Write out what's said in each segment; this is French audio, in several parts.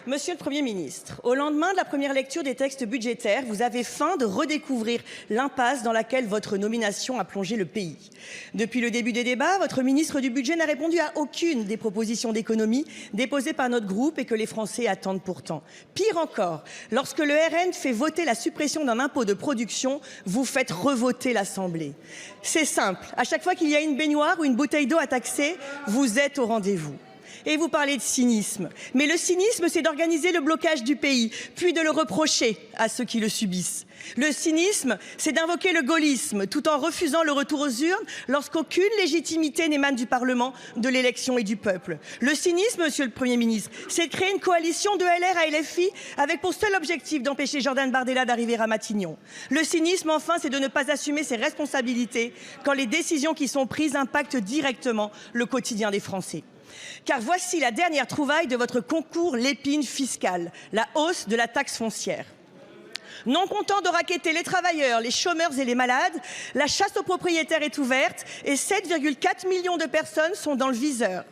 Monsieur le Premier ministre, au lendemain de la première lecture des textes budgétaires, vous avez faim de redécouvrir l'impasse dans laquelle votre nomination a plongé le pays. Depuis le début des débats, votre ministre du Budget n'a répondu à aucune des propositions d'économie déposées par notre groupe et que les Français attendent pourtant. Pire encore, lorsque le RN fait voter la suppression d'un impôt de production, vous faites revoter l'Assemblée. C'est simple, à chaque fois qu'il y a une baignoire ou une bouteille d'eau à taxer, vous êtes au rendez-vous. Et vous parlez de cynisme. Mais le cynisme, c'est d'organiser le blocage du pays, puis de le reprocher à ceux qui le subissent. Le cynisme, c'est d'invoquer le gaullisme, tout en refusant le retour aux urnes lorsqu'aucune légitimité n'émane du Parlement, de l'élection et du peuple. Le cynisme, monsieur le Premier ministre, c'est de créer une coalition de LR à LFI avec pour seul objectif d'empêcher Jordan Bardella d'arriver à Matignon. Le cynisme, enfin, c'est de ne pas assumer ses responsabilités quand les décisions qui sont prises impactent directement le quotidien des Français. Car voici la dernière trouvaille de votre concours l'épine fiscale, la hausse de la taxe foncière. Non content de racketter les travailleurs, les chômeurs et les malades, la chasse aux propriétaires est ouverte et 7,4 millions de personnes sont dans le viseur.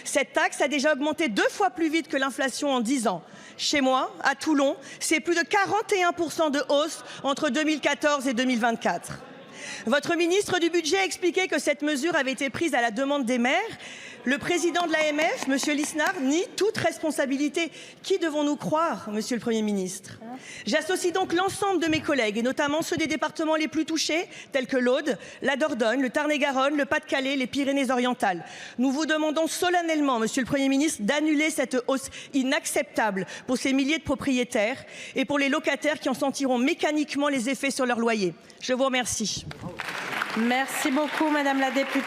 Cette taxe a déjà augmenté 2 fois plus vite que l'inflation en 10 ans. Chez moi, à Toulon, c'est plus de 41% de hausse entre 2014 et 2024. Votre ministre du Budget a expliqué que cette mesure avait été prise à la demande des maires. Le président de l'AMF, M. Lisnard, nie toute responsabilité. Qui devons-nous croire, Monsieur le Premier ministre? J'associe donc l'ensemble de mes collègues, et notamment ceux des départements les plus touchés, tels que l'Aude, la Dordogne, le Tarn-et-Garonne, le Pas-de-Calais, les Pyrénées-Orientales. Nous vous demandons solennellement, Monsieur le Premier ministre, d'annuler cette hausse inacceptable pour ces milliers de propriétaires et pour les locataires qui en sentiront mécaniquement les effets sur leur loyer. Je vous remercie. Merci beaucoup, Madame la députée.